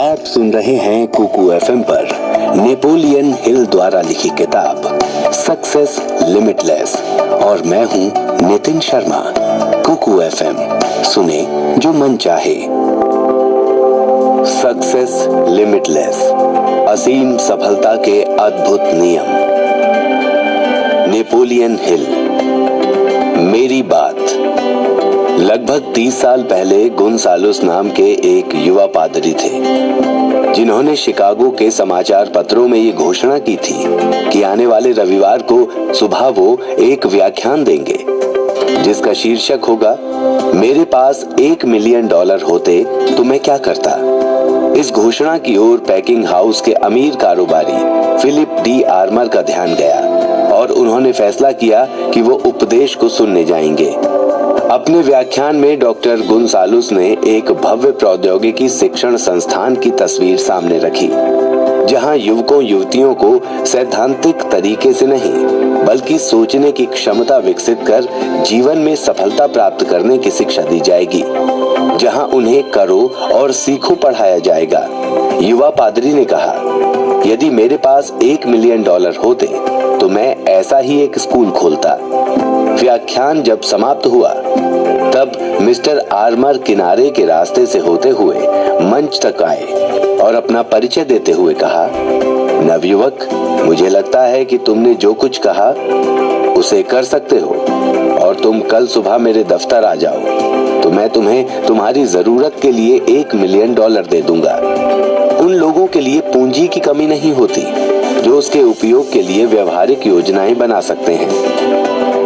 आप सुन रहे हैं कुकू एफएम पर नेपोलियन हिल द्वारा लिखी किताब सक्सेस लिमिटलेस और मैं हूं नितिन शर्मा। कुकू एफएम सुने जो मन चाहे। सक्सेस लिमिटलेस, असीम सफलता के अद्भुत नियम। Napoleon Hill. मेरी बात। लगभग 30 साल पहले गुनसालोस नाम के एक युवा पादरी थे जिन्होंने शिकागो के समाचार पत्रों में ये घोषणा की थी कि आने वाले रविवार को सुबह वो एक व्याख्यान देंगे जिसका शीर्षक होगा, मेरे पास $1 मिलियन होते तो मैं क्या करता। इस घोषणा की ओर पैकिंग हाउस के अमीर कारोबारी फिलिप डी आर्मर का ध्यान गया और उन्होंने फैसला किया कि वो उपदेश को सुनने जाएंगे। अपने व्याख्यान में डॉक्टर गुनसालोस ने एक भव्य प्रौद्योगिकी शिक्षण संस्थान की तस्वीर सामने रखी जहां युवकों युवतियों को सैद्धांतिक तरीके से नहीं बल्कि सोचने की क्षमता विकसित कर जीवन में सफलता प्राप्त करने की शिक्षा दी जाएगी, जहां उन्हें करो और सीखो पढ़ाया जाएगा। युवा पादरी ने कहा, यदि मेरे पास $1 मिलियन होते तो मैं ऐसा ही एक स्कूल खोलता। व्याख्यान जब समाप्त हुआ तब मिस्टर आर्मर किनारे के रास्ते से होते हुए मंच तक आए और अपना परिचय देते हुए कहा, नवयुवक, मुझे लगता है कि तुमने जो कुछ कहा उसे कर सकते हो और तुम कल सुबह मेरे दफ्तर आ जाओ तो मैं तुम्हें तुम्हारी जरूरत के लिए $1 मिलियन दे दूंगा। उन लोगों के लिए पूंजी की कमी नहीं होती जो उसके उपयोग के लिए व्यवहारिक योजनाएं बना सकते हैं।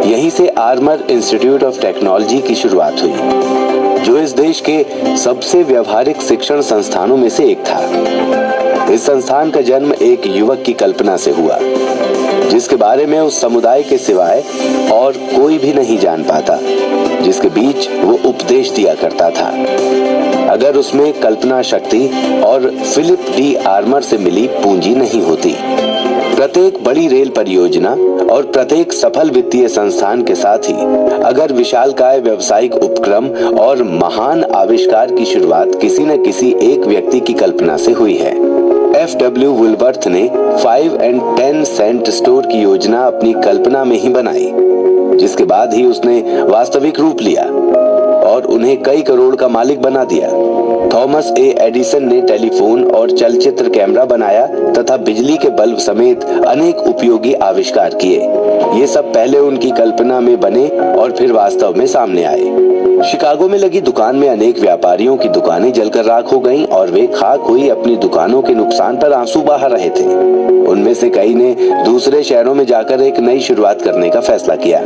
यहीं से आर्मर इंस्टीट्यूट ऑफ टेक्नोलॉजी की शुरुआत हुई जो इस देश के सबसे व्यवहारिक शिक्षण संस्थानों में से एक था। इस संस्थान का जन्म एक युवक की कल्पना से हुआ जिसके बारे में उस समुदाय के सिवाय और कोई भी नहीं जान पाता, जिसके बीच वो उपदेश दिया करता था। अगर उसमें कल्पना शक्ति और फिलिप डी आर्मर से मिली पूंजी नहीं होती, प्रत्येक बड़ी रेल परियोजना और प्रत्येक सफल वित्तीय संस्थान के साथ ही अगर विशालकाय व्यावसायिक उपक्रम और महान आविष्कार की शुरुआत किसी न किसी एक व्यक्ति की कल्पना से हुई है। F.W. वुलवर्थ ने 5 and 10 सेंट स्टोर की योजना अपनी कल्पना में ही बनाई, जिसके बाद ही उसने वास्तविक रूप लिया और उन्हें कई करोड़ का मालिक बना दिया। थॉमस ए एडिसन ने टेलीफोन और चलचित्र कैमरा बनाया तथा बिजली के बल्ब समेत अनेक उपयोगी आविष्कार किए। ये सब पहले उनकी कल्पना में बने और फिर वास्तव में सामने आए। शिकागो में लगी दुकान में अनेक व्यापारियों की दुकानें जलकर राख हो गईं और वे खाक हुई अपनी दुकानों के नुकसान पर आंसू बहा रहे थे। उनमें से कई ने दूसरे शहरों में जाकर एक नई शुरुआत करने का फैसला किया।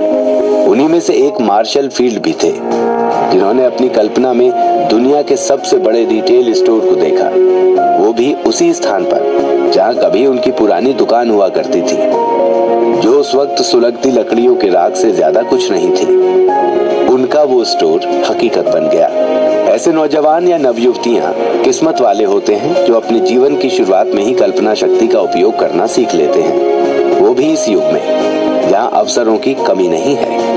उन्हीं में से एक मार्शल फील्ड भी थे जिन्होंने अपनी कल्पना में दुनिया के सबसे बड़े रिटेल स्टोर को देखा, वो भी उसी स्थान पर जहां कभी उनकी पुरानी दुकान हुआ करती थी, जो उस वक्त सुलगती लकड़ियों के राख से ज्यादा कुछ नहीं थी। उनका वो स्टोर हकीकत बन गया। ऐसे नौजवान या नवयुवतियां किस्मत वाले होते हैं जो अपने जीवन की शुरुआत में ही कल्पना शक्ति का उपयोग करना सीख लेते हैं, वो भी इस युग में जहां अवसरों की कमी नहीं है।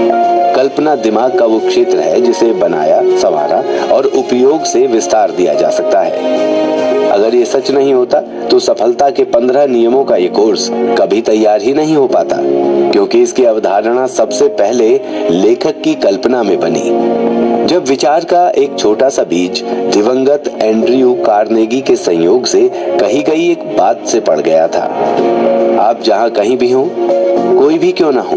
कल्पना दिमाग का वो क्षेत्र है जिसे बनाया, संवारा और उपयोग से विस्तार दिया जा सकता है। अगर ये सच नहीं होता तो सफलता के 15 नियमों का ये कोर्स कभी तैयार ही नहीं हो पाता, क्योंकि इसकी अवधारणा सबसे पहले लेखक की कल्पना में बनी। जब विचार का एक छोटा सा बीज दिवंगत एंड्रयू कार्नेगी के संयोग से कही गई एक बात से पड़ गया था। आप जहां कहीं भी हो, कोई भी क्यों ना हो,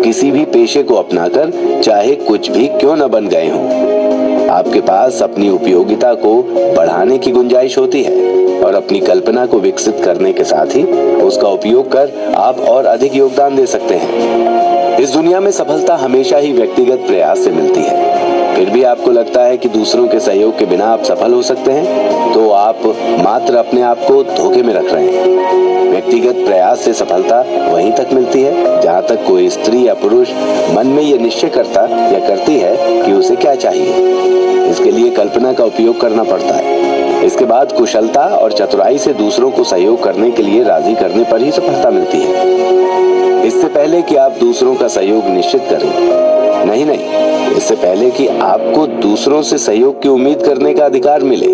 किसी भी पेशे को अपनाकर चाहे कुछ भी क्यों न बन गए हों, आपके पास अपनी उपयोगिता को बढ़ाने की गुंजाइश होती है और अपनी कल्पना को विकसित करने के साथ ही उसका उपयोग कर आप और अधिक योगदान दे सकते हैं। इस दुनिया में सफलता हमेशा ही व्यक्तिगत प्रयास से मिलती है। फिर भी आपको लगता है कि दूसरों के सहयोग के बिना आप सफल हो सकते हैं, तो आप मात्र अपने आप को धोखे में रख रहे हैं। व्यक्तिगत प्रयास से सफलता वहीं तक मिलती है जहां तक कोई स्त्री या पुरुष मन में ये निश्चय करता या करती है कि उसे क्या चाहिए। इसके लिए कल्पना का उपयोग करना पड़ता है। इसके बाद कुशलता और चतुराई से दूसरों को सहयोग करने के लिए राजी करने पर ही सफलता मिलती है। इससे पहले कि आप दूसरों का सहयोग निश्चित करें, नहीं, इससे पहले कि आपको दूसरों से सहयोग की उम्मीद करने का अधिकार मिले,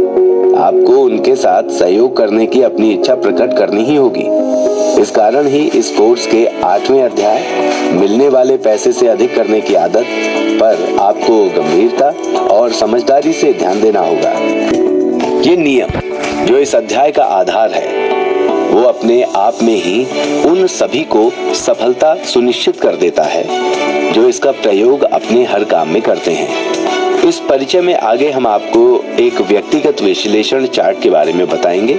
आपको उनके साथ सहयोग करने की अपनी इच्छा प्रकट करनी ही होगी। इस कारण ही इस कोर्स के 8वें अध्याय मिलने वाले पैसे से अधिक करने की आदत पर आपको गंभीरता और समझदारी से ध्यान देना होगा। ये नियम जो इस अध्याय का आधार है वो अपने आप में ही उन सभी को सफलता सुनिश्चित कर देता है जो इसका प्रयोग अपने हर काम में करते हैं। इस परिचय में आगे हम आपको एक व्यक्तिगत विश्लेषण चार्ट के बारे में बताएंगे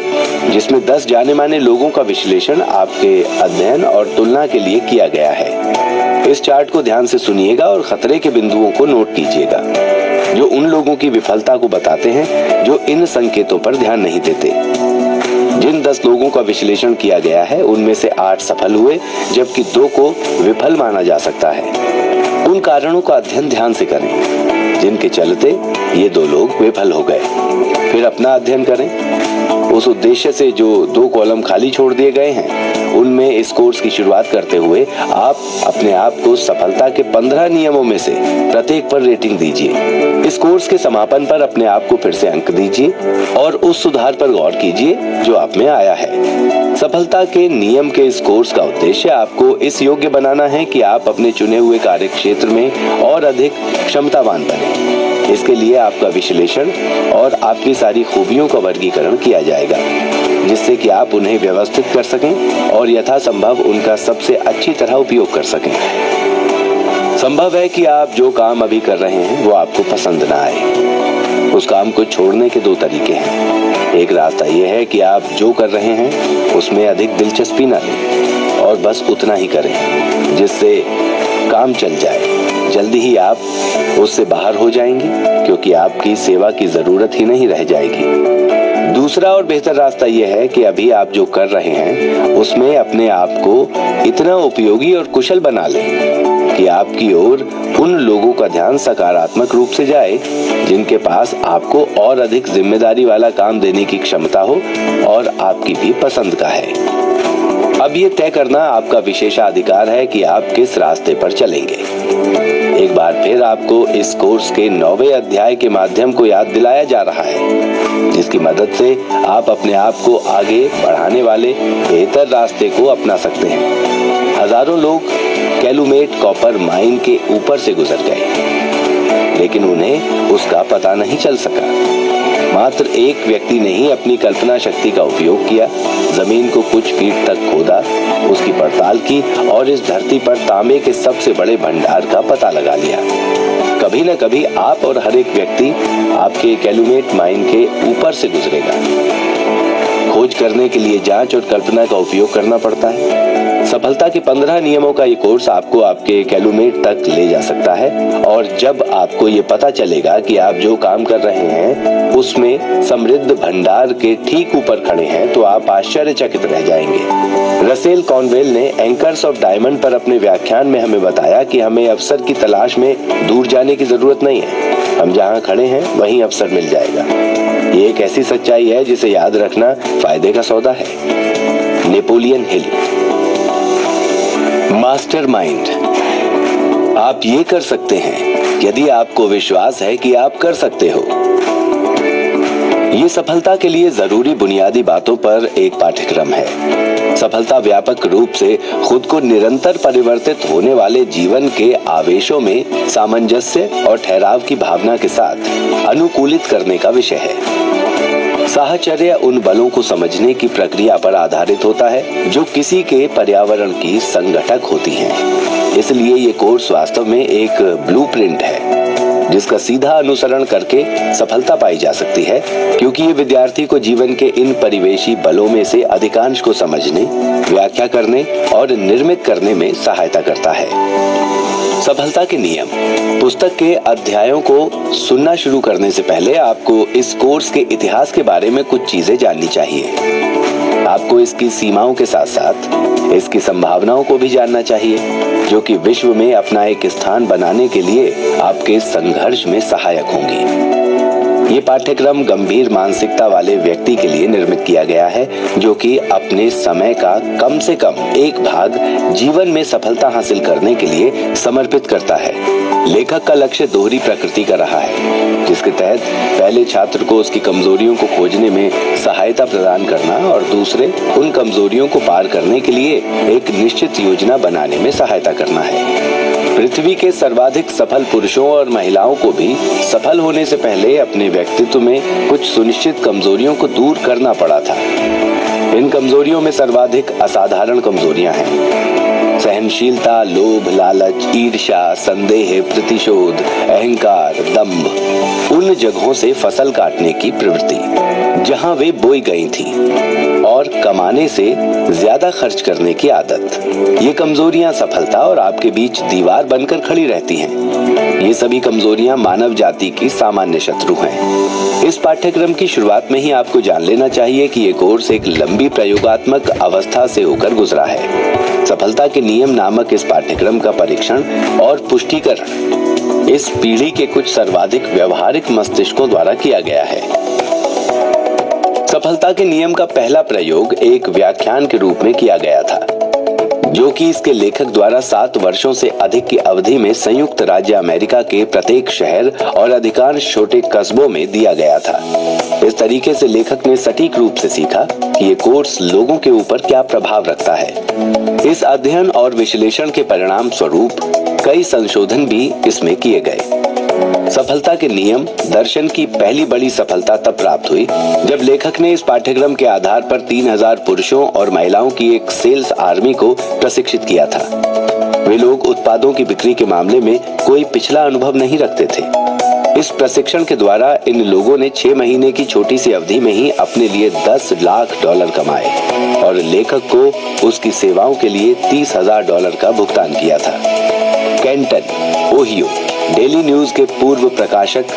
जिसमें 10 जाने माने लोगों का विश्लेषण आपके अध्ययन और तुलना के लिए किया गया है। इस चार्ट को ध्यान से सुनिएगा और खतरे के बिंदुओं को नोट कीजिएगा जो उन लोगों की विफलता को बताते हैं जो इन संकेतों पर ध्यान नहीं देते। जिन 10 लोगों का विश्लेषण किया गया है उनमें से 8 सफल हुए जबकि 2 को विफल माना जा सकता है। उन कारणों का अध्ययन ध्यान से करें जिनके चलते ये 2 लोग विफल हो गए। फिर अपना अध्ययन करें। उस उद्देश्य से जो 2 कॉलम खाली छोड़ दिए गए हैं उनमें इस कोर्स की शुरुआत करते हुए आप अपने आप को सफलता के 15 नियमों में से प्रत्येक पर रेटिंग दीजिए। इस कोर्स के समापन पर अपने आप को फिर से अंक दीजिए और उस सुधार पर गौर कीजिए जो आप में आया है। सफलता के नियम के इस कोर्स का उद्देश्य आपको इस योग्य बनाना है कि आप अपने चुने हुए कार्य क्षेत्र में और अधिक क्षमतावान बने। इसके लिए आपका विश्लेषण और आपकी सारी खूबियों का वर्गीकरण किया जाएगा जिससे कि आप उन्हें व्यवस्थित कर सकें और यथासंभव उनका सबसे अच्छी तरह उपयोग कर सकें। संभव है कि आप जो काम अभी कर रहे हैं वो आपको पसंद ना आए। उस काम को छोड़ने के 2 तरीके हैं। एक रास्ता यह है कि आप जो कर रहे हैं उसमें अधिक दिलचस्पी ना लें और बस उतना ही करें जिससे काम चल जाए। जल्दी ही आप उससे बाहर हो जाएंगे क्योंकि आपकी सेवा की जरूरत ही नहीं रह जाएगी। दूसरा और बेहतर रास्ता यह है कि अभी आप जो कर रहे हैं उसमें अपने आप को इतना उपयोगी और कुशल बना लें कि आपकी ओर उन लोगों का ध्यान सकारात्मक रूप से जाए जिनके पास आपको और अधिक जिम्मेदारी वाला काम देने की क्षमता हो और आपकी भी पसंद का है। अब ये तय करना आपका विशेषाधिकार है कि आप किस रास्ते पर चलेंगे। एक बार फिर आपको इस कोर्स के 9वें अध्याय के माध्यम को याद दिलाया जा रहा है जिसकी मदद से आप अपने आप को आगे बढ़ाने वाले बेहतर रास्ते को अपना सकते हैं। हजारों लोग कैलुमेट कॉपर माइन के ऊपर से गुजर गए लेकिन उन्हें उसका पता नहीं चल सका। मात्र एक व्यक्ति ने ही अपनी कल्पना शक्ति का उपयोग किया, जमीन को कुछ फीट तक खोदा, उसकी पड़ताल की और इस धरती पर तांबे के सबसे बड़े भंडार का पता लगा लिया। कभी न कभी आप और हर एक व्यक्ति आपके कैलुमेट माइन के ऊपर से गुजरेगा। खोज करने के लिए जांच और कल्पना का उपयोग करना पड़ता है। सफलता के 15 नियमों का ये कोर्स आपको आपके कैलुमेट तक ले जा सकता है और जब आपको ये पता चलेगा कि आप जो काम कर रहे हैं उसमें समृद्ध भंडार के ठीक ऊपर खड़े हैं तो आप आश्चर्यचकित रह जाएंगे। रसेल कॉनवेल ने एंकर्स ऑफ डायमंड पर अपने व्याख्यान में हमें बताया कि हमें अवसर की तलाश में दूर जाने की जरूरत नहीं है। हम जहाँ खड़े हैं वहीं अवसर मिल जाएगा। ये एक ऐसी सच्चाई है जिसे याद रखना फायदे का सौदा है। Napoleon Hill. मास्टरमाइंड। आप ये कर सकते हैं यदि आपको विश्वास है कि आप कर सकते हो। ये सफलता के लिए जरूरी बुनियादी बातों पर एक पाठ्यक्रम है। सफलता व्यापक रूप से खुद को निरंतर परिवर्तित होने वाले जीवन के आवेशों में सामंजस्य और ठहराव की भावना के साथ अनुकूलित करने का विषय है। साहचर्य उन बलों को समझने की प्रक्रिया पर आधारित होता है जो किसी के पर्यावरण की संगठक होती हैं। इसलिए ये कोर्स वास्तव में एक ब्लूप्रिंट है जिसका सीधा अनुसरण करके सफलता पाई जा सकती है क्योंकि ये विद्यार्थी को जीवन के इन परिवेशी बलों में से अधिकांश को समझने, व्याख्या करने और निर्मित करने में सहायता करता है। सफलता के नियम। पुस्तक के अध्यायों को सुनना शुरू करने से पहले आपको इस कोर्स के इतिहास के बारे में कुछ चीजें जाननी चाहिए। आपको इसकी सीमाओं के साथ साथ इसकी संभावनाओं को भी जानना चाहिए जो कि विश्व में अपना एक स्थान बनाने के लिए आपके संघर्ष में सहायक होंगी। ये पाठ्यक्रम गंभीर मानसिकता वाले व्यक्ति के लिए निर्मित किया गया है, जो कि अपने समय का कम से कम एक भाग जीवन में सफलता हासिल करने के लिए समर्पित करता है। लेखक का लक्ष्य दोहरी प्रकृति का रहा है, जिसके तहत पहले छात्र को उसकी कमजोरियों को खोजने में सहायता प्रदान करना और दूसरे उन कमजोरियों को पार करने के लिए एक निश्चित योजना बनाने में सहायता करना है। पृथ्वी के सर्वाधिक सफल पुरुषों और महिलाओं को भी सफल होने से पहले अपने व्यक्तित्व में कुछ सुनिश्चित कमजोरियों को दूर करना पड़ा था। इन कमजोरियों में सर्वाधिक असाधारण कमजोरियां हैं: सहनशीलता, लोभ, लालच, ईर्ष्या, संदेह, प्रतिशोध, अहंकार, दंभ। उन जगहों से फसल काटने की प्रवृत्ति जहां वे बोई गई थी और कमाने से ज्यादा खर्च करने की आदत। ये कमजोरियां सफलता और आपके बीच दीवार बनकर खड़ी रहती हैं। ये सभी कमजोरियां मानव जाति की सामान्य शत्रु हैं। इस पाठ्यक्रम की शुरुआत में ही आपको जान लेना चाहिए कि ये कोर्स एक लंबी प्रयोगात्मक अवस्था से होकर गुजरा है। सफलता के नियम नामक इस पाठ्यक्रम का परीक्षण और पुष्टिकरण इस पीढ़ी के कुछ सर्वाधिक व्यवहारिक मस्तिष्कों द्वारा किया गया है। सफलता के नियम का पहला प्रयोग एक व्याख्यान के रूप में किया गया था, जो कि इसके लेखक द्वारा 7 वर्षों से अधिक की अवधि में संयुक्त राज्य अमेरिका के प्रत्येक शहर और अधिकांश छोटे कस्बों में दिया गया था। इस तरीके से लेखक ने सटीक रूप से सीखा कि ये कोर्स लोगों के ऊपर क्या प्रभाव रखता है। इस अध्ययन और विश्लेषण के परिणाम स्वरूप कई संशोधन भी इसमें किए गए। सफलता के नियम दर्शन की पहली बड़ी सफलता तब प्राप्त हुई जब लेखक ने इस पाठ्यक्रम के आधार पर 3000 पुरुषों और महिलाओं की एक सेल्स आर्मी को प्रशिक्षित किया था। वे लोग उत्पादों की बिक्री के मामले में कोई पिछला अनुभव नहीं रखते थे। इस प्रशिक्षण के द्वारा इन लोगों ने 6 महीने की छोटी सी अवधि में ही अपने लिए $10 लाख कमाए और लेखक को उसकी सेवाओं के लिए $30,000 का भुगतान किया था। केंटन, ओहियो डेली न्यूज के पूर्व प्रकाशक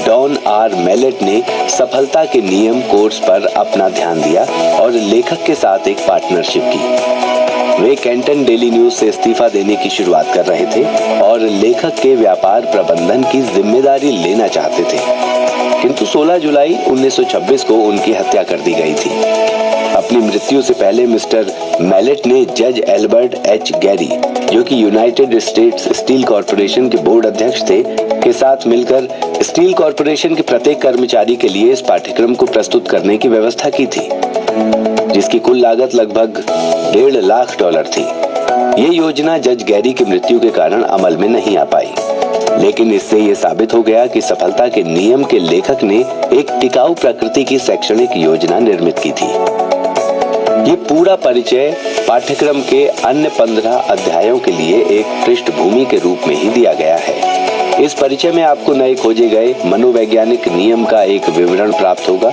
डॉन आर मेलेट ने सफलता के नियम कोर्स पर अपना ध्यान दिया और लेखक के साथ एक पार्टनरशिप की। वे केंटन डेली न्यूज से इस्तीफा देने की शुरुआत कर रहे थे और लेखक के व्यापार प्रबंधन की जिम्मेदारी लेना चाहते थे, किंतु 16 जुलाई 1926 को उनकी हत्या कर दी गई थी। अपनी मृत्यु से पहले मिस्टर मेलेट ने जज एल्बर्ट एच गैरी, जो कि यूनाइटेड स्टेट्स स्टील कॉर्पोरेशन के बोर्ड अध्यक्ष थे, के साथ मिलकर स्टील कॉर्पोरेशन के प्रत्येक कर्मचारी के लिए इस पाठ्यक्रम को प्रस्तुत करने की व्यवस्था की थी, जिसकी कुल लागत लगभग $1.5 लाख थी। ये योजना जज गैरी की मृत्यु के कारण अमल में नहीं आ पाई, लेकिन इससे ये साबित हो गया कि सफलता के नियम के लेखक ने एक टिकाऊ प्रकृति की शैक्षणिक योजना निर्मित की थी। ये पूरा परिचय पाठ्यक्रम के अन्य 15 अध्यायों के लिए एक पृष्ठभूमि के रूप में ही दिया गया है। इस परिचय में आपको नए खोजे गए मनोवैज्ञानिक नियम का एक विवरण प्राप्त होगा,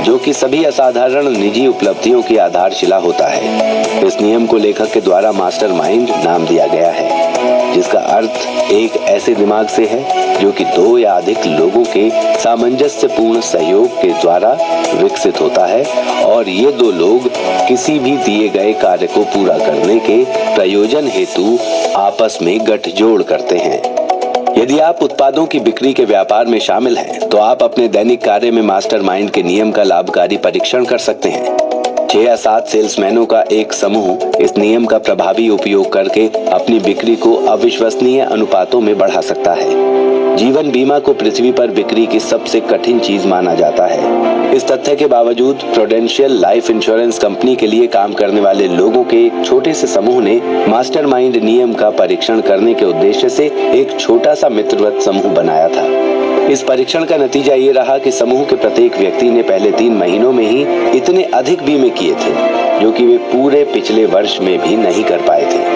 जो कि सभी असाधारण निजी उपलब्धियों की आधारशिला होता है। इस नियम को लेखक के द्वारा मास्टरमाइंड नाम दिया गया है, जिसका अर्थ एक ऐसे दिमाग से है जो कि 2 या अधिक लोगों के सामंजस्यपूर्ण सहयोग के द्वारा विकसित होता है और ये 2 लोग किसी भी दिए गए कार्य को पूरा करने के प्रयोजन हेतु आपस में गठजोड़ करते हैं। यदि आप उत्पादों की बिक्री के व्यापार में शामिल हैं, तो आप अपने दैनिक कार्य में मास्टरमाइंड के नियम का लाभकारी परीक्षण कर सकते हैं। 6 या 7 सेल्समैनों का एक समूह इस नियम का प्रभावी उपयोग करके अपनी बिक्री को अविश्वसनीय अनुपातों में बढ़ा सकता है। जीवन बीमा को पृथ्वी पर बिक्री की सबसे कठिन चीज माना जाता है। इस तथ्य के बावजूद प्रूडेंशियल लाइफ इंश्योरेंस कंपनी के लिए काम करने वाले लोगों के एक छोटे से समूह ने मास्टरमाइंड नियम का परीक्षण करने के उद्देश्य से एक छोटा सा मित्रवत समूह बनाया था। इस परीक्षण का नतीजा ये रहा कि समूह के प्रत्येक व्यक्ति ने पहले 3 महीनों में ही इतने अधिक बीमे किए थे, जो कि वे पूरे पिछले वर्ष में भी नहीं कर पाए थे।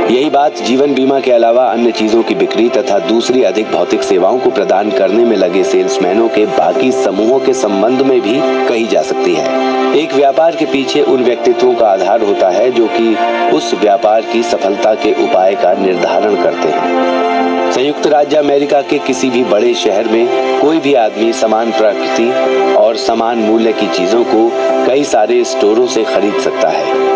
यही बात जीवन बीमा के अलावा अन्य चीजों की बिक्री तथा दूसरी अधिक भौतिक सेवाओं को प्रदान करने में लगे सेल्समैनों के बाकी समूहों के संबंध में भी कही जा सकती है। एक व्यापार के पीछे उन व्यक्तित्वों का आधार होता है जो कि उस व्यापार की सफलता के उपाय का निर्धारण करते हैं। संयुक्त राज्य अमेरिका के किसी भी बड़े शहर में कोई भी आदमी समान प्रकृति और समान मूल्य की चीजों को कई सारे स्टोरों से खरीद सकता है।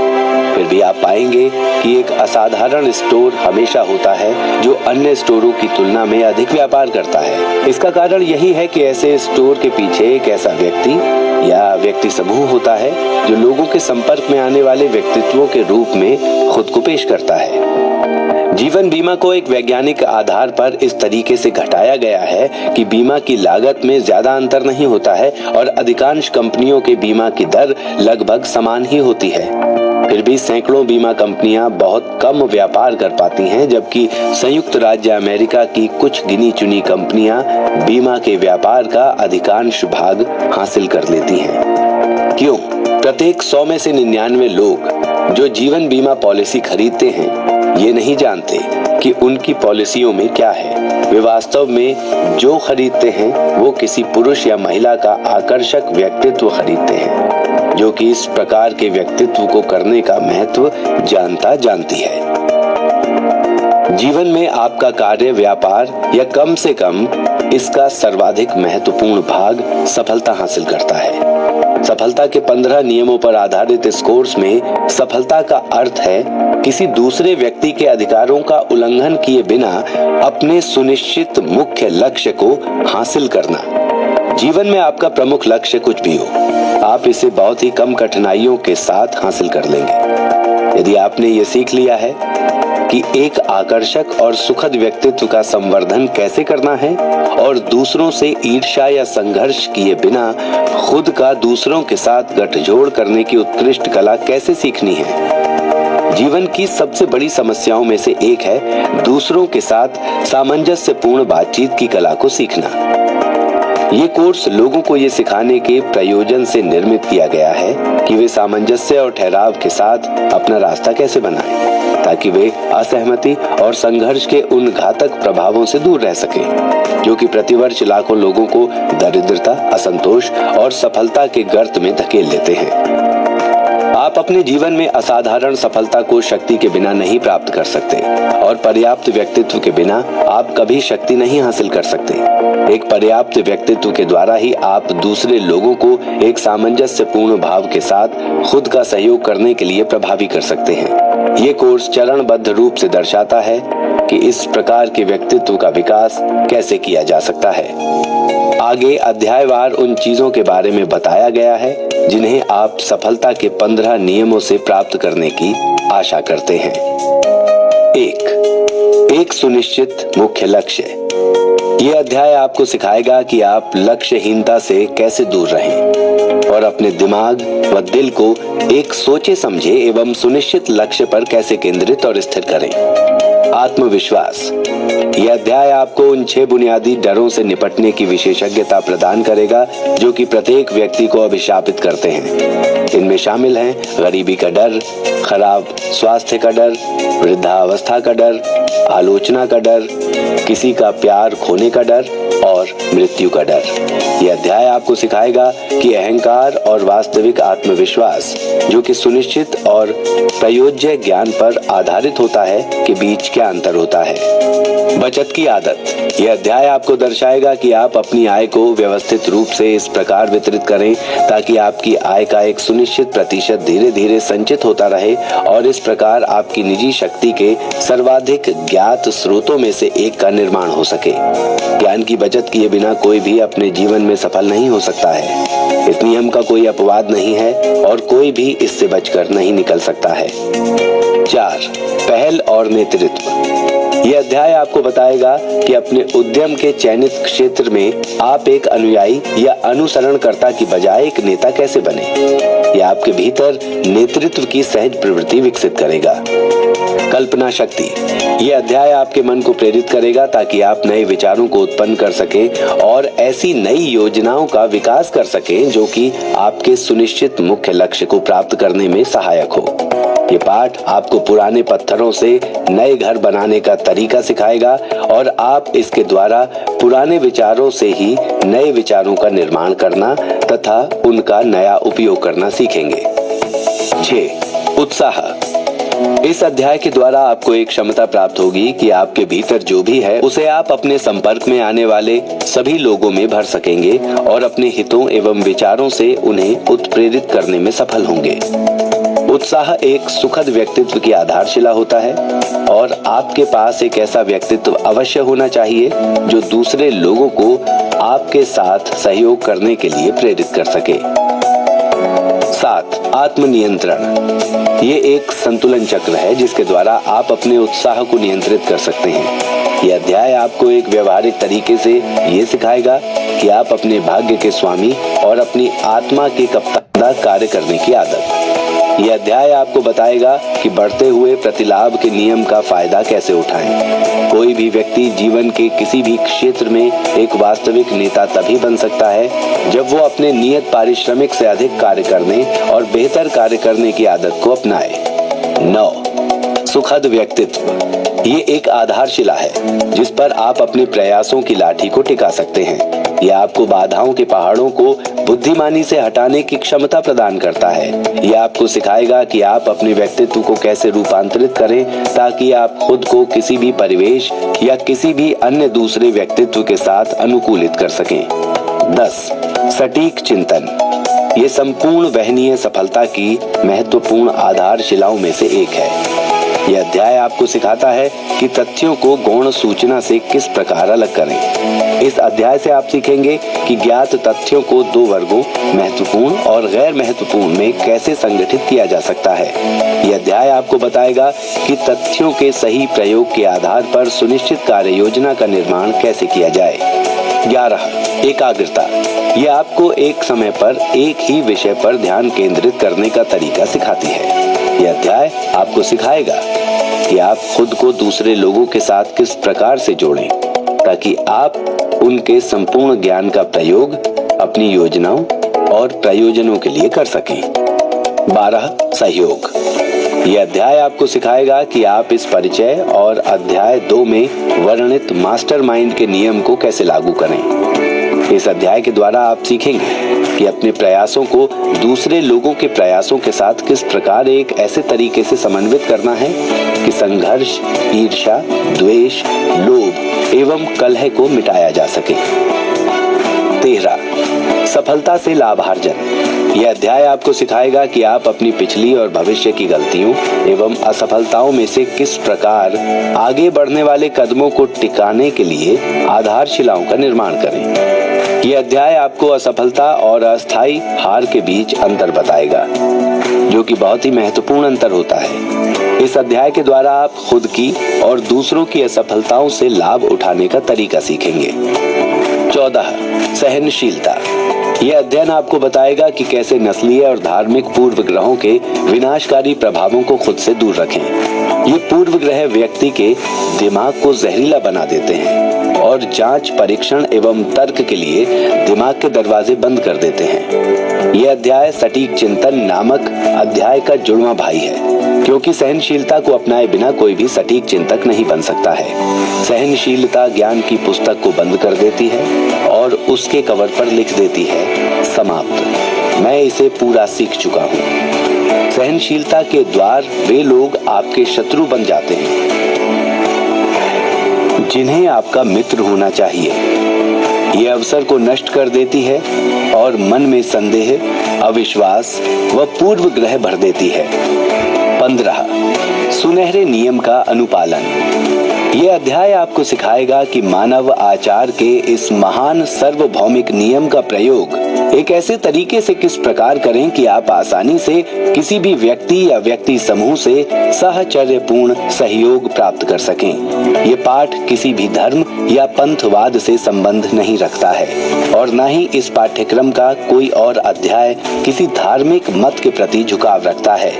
फिर भी आप पाएंगे कि एक असाधारण स्टोर हमेशा होता है जो अन्य स्टोरों की तुलना में अधिक व्यापार करता है। इसका कारण यही है कि ऐसे स्टोर के पीछे एक ऐसा व्यक्ति या व्यक्ति समूह होता है जो लोगों के संपर्क में आने वाले व्यक्तित्वों के रूप में खुद को पेश करता है। जीवन बीमा को एक वैज्ञानिक आधार पर इस तरीके से घटाया गया है कि बीमा की लागत में ज्यादा अंतर नहीं होता है और अधिकांश कंपनियों के बीमा की दर लगभग समान ही होती है। फिर भी सैकड़ों बीमा कंपनियां बहुत कम व्यापार कर पाती हैं, जबकि संयुक्त राज्य अमेरिका की कुछ गिनी चुनी कंपनियां बीमा के व्यापार का अधिकांश भाग हासिल कर लेती हैं। क्यों? प्रत्येक 100 में से 99 लोग जो जीवन बीमा पॉलिसी खरीदते हैं ये नहीं जानते कि उनकी पॉलिसियों में क्या है। वे वास्तव में जो खरीदते हैं वो किसी पुरुष या महिला का आकर्षक व्यक्तित्व खरीदते हैं जो कि इस प्रकार के व्यक्तित्व को करने का महत्व जानती है। जीवन में आपका कार्य, व्यापार या कम से कम इसका सर्वाधिक महत्वपूर्ण भाग सफलता हासिल करता है। सफलता के 15 नियमों पर आधारित इस कोर्स में सफलता का अर्थ है किसी दूसरे व्यक्ति के अधिकारों का उल्लंघन किए बिना अपने सुनिश्चित मुख्य लक्ष्य को हासिल करना। जीवन में आपका प्रमुख लक्ष्य कुछ भी हो, आप इसे बहुत ही कम कठिनाइयों के साथ हासिल कर लेंगे। यदि आपने ये सीख लिया है कि एक आकर्षक और सुखद व्यक्तित्व का संवर्धन कैसे करना है और दूसरों से ईर्ष्या या संघर्ष किए बिना खुद का दूसरों के साथ गठजोड़ करने की उत्कृष्ट कला कैसे सीखनी है। जीवन की सबसे बड़ी समस्याओं में से एक है दूसरों के साथ सामंजस्यपूर्ण बातचीत की कला को सीखना। ये कोर्स लोगों को ये सिखाने के प्रयोजन से निर्मित किया गया है कि वे सामंजस्य और ठहराव के साथ अपना रास्ता कैसे बनाएं, ताकि वे असहमति और संघर्ष के उन घातक प्रभावों से दूर रह सकें जो कि प्रतिवर्ष लाखों लोगों को दरिद्रता, असंतोष और सफलता के गर्त में धकेल लेते हैं। आप अपने जीवन में असाधारण सफलता को शक्ति के बिना नहीं प्राप्त कर सकते और पर्याप्त व्यक्तित्व के बिना आप कभी शक्ति नहीं हासिल कर सकते। एक पर्याप्त व्यक्तित्व के द्वारा ही आप दूसरे लोगों को एक सामंजस्यपूर्ण भाव के साथ खुद का सहयोग करने के लिए प्रभावी कर सकते हैं। ये कोर्स चरणबद्ध रूप से दर्शाता है कि इस प्रकार के व्यक्तित्व का विकास कैसे किया जा सकता है। आगे अध्यायवार उन चीजों के बारे में बताया गया है जिन्हें आप सफलता के 15 नियमों से प्राप्त करने की आशा करते हैं। एक सुनिश्चित मुख्य लक्ष्य। ये अध्याय आपको सिखाएगा कि आप लक्ष्यहीनता से कैसे दूर रहें और अपने दिमाग व दिल को एक सोचे समझे एवं सुनिश्चित लक्ष्य पर कैसे केंद्रित और स्थिर करें। आत्मविश्वास। यह अध्याय आपको उन 6 बुनियादी डरों से निपटने की विशेषज्ञता प्रदान करेगा जो कि प्रत्येक व्यक्ति को अभिशापित करते हैं। इनमें शामिल हैं गरीबी का डर, खराब स्वास्थ्य का डर, वृद्धावस्था का डर, आलोचना का डर, किसी का प्यार खोने का डर और मृत्यु का डर। यह अध्याय आपको सिखाएगा कि अहंकार और वास्तविक आत्मविश्वास जो कि सुनिश्चित और प्रयोज्य ज्ञान पर आधारित होता है के बीच क्या अंतर होता है। बचत की आदत। यह अध्याय आपको दर्शाएगा कि आप अपनी आय को व्यवस्थित रूप से इस प्रकार वितरित करें ताकि आपकी आय का एक सुनिश्चित प्रतिशत धीरे धीरे संचित होता रहे और इस प्रकार आपकी निजी शक्ति के सर्वाधिक ज्ञात स्रोतों में से एक का निर्माण हो सके। ज्ञान की बचत किए बिना कोई भी अपने जीवन में सफल नहीं हो सकता है। इस नियम का कोई अपवाद नहीं है और कोई भी इससे बचकर नहीं निकल सकता है। 4. पहल और नेतृत्व। यह अध्याय आपको बताएगा कि अपने उद्यम के चयनित क्षेत्र में आप एक अनुयायी या अनुसरणकर्ता की बजाय एक नेता कैसे बने। यह आपके भीतर नेतृत्व की सहज प्रवृत्ति विकसित करेगा। कल्पना शक्ति। यह अध्याय आपके मन को प्रेरित करेगा ताकि आप नए विचारों को उत्पन्न कर सकें और ऐसी नई योजनाओं का विकास कर सकें जो कि आपके सुनिश्चित मुख्य लक्ष्य को प्राप्त करने में सहायक हो। ये पाठ आपको पुराने पत्थरों से नए घर बनाने का तरीका सिखाएगा और आप इसके द्वारा पुराने विचारों से ही नए विचारों का निर्माण करना तथा उनका नया उपयोग करना सीखेंगे। 6. उत्साह। इस अध्याय के द्वारा आपको एक क्षमता प्राप्त होगी कि आपके भीतर जो भी है उसे आप अपने संपर्क में आने वाले सभी लोगों में भर सकेंगे और अपने हितों एवं विचारों से उन्हें उत्प्रेरित करने में सफल होंगे। उत्साह एक सुखद व्यक्तित्व की आधारशिला होता है और आपके पास एक ऐसा व्यक्तित्व अवश्य होना चाहिए जो दूसरे लोगों को आपके साथ सहयोग करने के लिए प्रेरित कर सके। 7. आत्मनियंत्रण। ये एक संतुलन चक्र है जिसके द्वारा आप अपने उत्साह को नियंत्रित कर सकते हैं। यह अध्याय आपको एक व्यवहारिक तरीके से ये सिखाएगा कि आप अपने भाग्य के स्वामी और अपनी आत्मा के कप्तान कार्य करने की आदत। यह अध्याय आपको बताएगा कि बढ़ते हुए प्रतिलाभ के नियम का फायदा कैसे उठाएं। कोई भी व्यक्ति जीवन के किसी भी क्षेत्र में एक वास्तविक नेता तभी बन सकता है जब वो अपने नियत पारिश्रमिक से अधिक कार्य करने और बेहतर कार्य करने की आदत को अपनाए। 9. सुखद व्यक्तित्व। ये एक आधारशिला है जिस पर आप अपने प्रयासों की लाठी को टिका सकते हैं। यह आपको बाधाओं के पहाड़ों को बुद्धिमानी से हटाने की क्षमता प्रदान करता है। यह आपको सिखाएगा कि आप अपने व्यक्तित्व को कैसे रूपांतरित करें ताकि आप खुद को किसी भी परिवेश या किसी भी अन्य दूसरे व्यक्तित्व के साथ अनुकूलित कर सकें। 10. सटीक चिंतन। ये संपूर्ण वहनीय सफलता की महत्वपूर्ण आधारशिलाओं में से एक है। यह अध्याय आपको सिखाता है कि तथ्यों को गौण सूचना से किस प्रकार अलग करें। इस अध्याय से आप सीखेंगे कि ज्ञात तथ्यों को दो वर्गों महत्वपूर्ण और गैर महत्वपूर्ण में कैसे संगठित किया जा सकता है। यह अध्याय आपको बताएगा कि तथ्यों के सही प्रयोग के आधार पर सुनिश्चित कार्य योजना का निर्माण कैसे किया जाए। 11. एकाग्रता। यह आपको एक समय पर एक ही विषय पर ध्यान केंद्रित करने का तरीका सिखाती है। यह अध्याय आपको सिखाएगा कि आप खुद को दूसरे लोगों के साथ किस प्रकार से जोड़ें ताकि आप उनके संपूर्ण ज्ञान का प्रयोग अपनी योजनाओं और प्रयोजनों के लिए कर सकें। 12. सहयोग। यह अध्याय आपको सिखाएगा कि आप इस परिचय और अध्याय 2 में वर्णित मास्टरमाइंड के नियम को कैसे लागू करें। इस अध्याय के द्वारा आप सीखेंगे कि अपने प्रयासों को दूसरे लोगों के प्रयासों के साथ किस प्रकार एक ऐसे तरीके से समन्वित करना है कि संघर्ष, ईर्ष्या, द्वेष, लोभ एवं कलह को मिटाया जा सके। 13. सफलता से लाभार्जन। यह अध्याय आपको सिखाएगा कि आप अपनी पिछली और भविष्य की गलतियों एवं असफलताओं में से किस प्रकार आगे बढ़ने वाले कदमों को टिकाने के लिए आधारशिलाओं का निर्माण करें। यह अध्याय आपको असफलता और अस्थायी हार के बीच अंतर बताएगा, जो कि बहुत ही महत्वपूर्ण अंतर होता है। इस अध्याय के द्वारा आप खुद की और दूसरों की असफलताओं से लाभ उठाने का तरीका सीखेंगे। 14. सहनशीलता। यह अध्ययन आपको बताएगा कि कैसे नस्लीय और धार्मिक पूर्व ग्रहों के विनाशकारी प्रभावों को खुद से दूर रखें। ये पूर्व ग्रह व्यक्ति के दिमाग को जहरीला बना देते हैं और जांच, परीक्षण एवं तर्क के लिए दिमाग के दरवाजे बंद कर देते हैं। यह अध्याय सटीक चिंतन नामक अध्याय का जुड़वां भाई है, क्योंकि सहनशीलता को अपनाए बिना कोई भी सटीक चिंतक नहीं बन सकता है। सहनशीलता ज्ञान की पुस्तक को बंद कर देती है और उसके कवर पर लिख देती है, समाप्त, मैं इसे पूरा सीख चुका हूँ। सहनशीलता के द्वार वे लोग आपके शत्रु बन जाते हैं जिन्हें आपका मित्र होना चाहिए। ये अवसर को नष्ट कर देती है और मन में संदेह, अविश्वास व पूर्व ग्रह भर देती है। 15. सुनहरे नियम का अनुपालन। यह अध्याय आपको सिखाएगा कि मानव आचार के इस महान सार्वभौमिक नियम का प्रयोग एक ऐसे तरीके से किस प्रकार करें कि आप आसानी से किसी भी व्यक्ति या व्यक्ति समूह से साहचर्यपूर्ण सहयोग प्राप्त कर सकें। ये पाठ किसी भी धर्म या पंथवाद से संबंध नहीं रखता है और न ही इस पाठ्यक्रम का कोई और अध्याय किसी धार्मिक मत के प्रति झुकाव रखता है।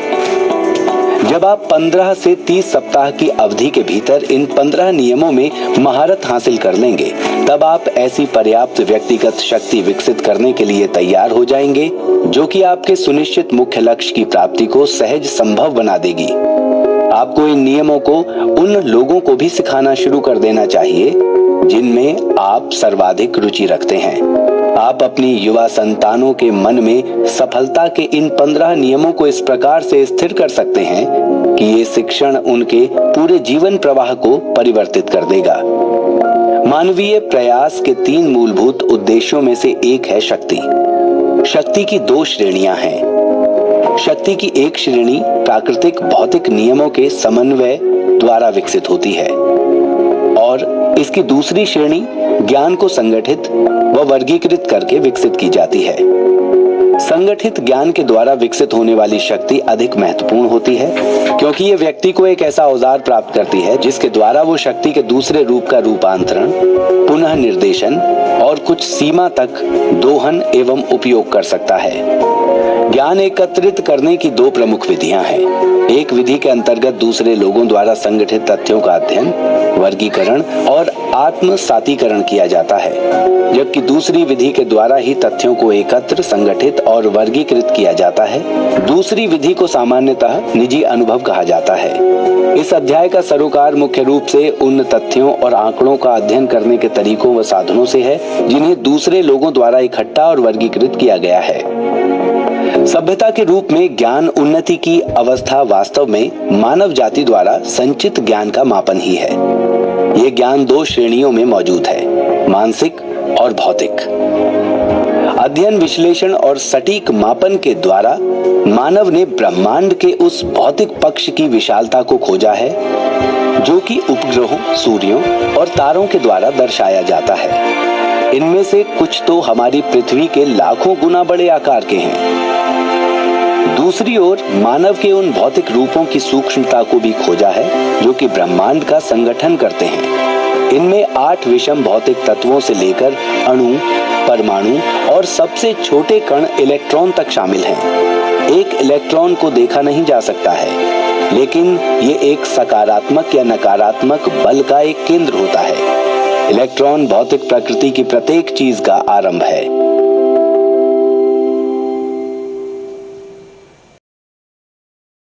जब आप 15 से 30 सप्ताह की अवधि के भीतर इन 15 नियमों में महारत हासिल कर लेंगे, तब आप ऐसी पर्याप्त व्यक्तिगत शक्ति विकसित करने के लिए तैयार हो जाएंगे जो कि आपके सुनिश्चित मुख्य लक्ष्य की प्राप्ति को सहज संभव बना देगी। आपको इन नियमों को उन लोगों को भी सिखाना शुरू कर देना चाहिए जिनमें आप सर्वाधिक रुचि रखते हैं। आप अपनी युवा संतानों के मन में सफलता के इन 15 नियमों को इस प्रकार से स्थिर कर सकते हैं कि ये शिक्षण उनके पूरे जीवन प्रवाह को परिवर्तित कर देगा। मानवीय प्रयास के 3 मूलभूत उद्देश्यों में से एक है शक्ति। शक्ति की 2 श्रेणियां हैं, शक्ति की एक श्रेणी प्राकृतिक भौतिक नियमों के समन्वय द्वारा विकसित होती है और इसकी दूसरी श्रेणी ज्ञान को संगठित व वर्गीकृत करके विकसित की जाती है। संगठित ज्ञान के द्वारा विकसित होने वाली शक्ति अधिक महत्वपूर्ण होती है, क्योंकि ये व्यक्ति को एक ऐसा औजार प्राप्त करती है जिसके द्वारा वो शक्ति के दूसरे रूप का रूपांतरण, पुनः निर्देशन और कुछ सीमा तक दोहन एवं उपयोग कर सकता है। ज्ञान एकत्रित करने की दो प्रमुख विधियां हैं। एक विधि के अंतर्गत दूसरे लोगों द्वारा संगठित तथ्यों का अध्ययन, वर्गीकरण और आत्मसातीकरण किया जाता है, जबकि दूसरी विधि के द्वारा ही तथ्यों को एकत्र, संगठित और वर्गीकृत किया जाता है। दूसरी विधि को सामान्यतः निजी अनुभव कहा जाता है। इस अध्याय का सरोकार मुख्य रूप से उन तथ्यों और आंकड़ों का अध्ययन करने के तरीकों व साधनों से है जिन्हें दूसरे लोगों द्वारा इकट्ठा और वर्गीकृत किया गया है। सभ्यता के रूप में ज्ञान उन्नति की अवस्था वास्तव में मानव जाति द्वारा संचित ज्ञान का मापन ही है। ये ज्ञान दो श्रेणियों में मौजूद है, मानसिक और भौतिक। अध्ययन, विश्लेषण और सटीक मापन के द्वारा मानव ने ब्रह्मांड के उस भौतिक पक्ष की विशालता को खोजा है जो कि उपग्रहों, सूर्यों और तारों के द्वारा दर्शाया जाता है। इनमें से कुछ तो हमारी पृथ्वी के लाखों गुना बड़े आकार के हैं। दूसरी ओर मानव के उन भौतिक रूपों की सूक्ष्मता को भी खोजा है जो कि ब्रह्मांड का संगठन करते हैं। इनमें 8 विषम भौतिक तत्वों से लेकर अणु, परमाणु और सबसे छोटे कण इलेक्ट्रॉन तक शामिल हैं। एक इलेक्ट्रॉन को देखा नहीं जा सकता है, लेकिन ये एक सकारात्मक या नकारात्मक बल का एक केंद्र होता है। इलेक्ट्रॉन भौतिक प्रकृति की प्रत्येक चीज का आरंभ है।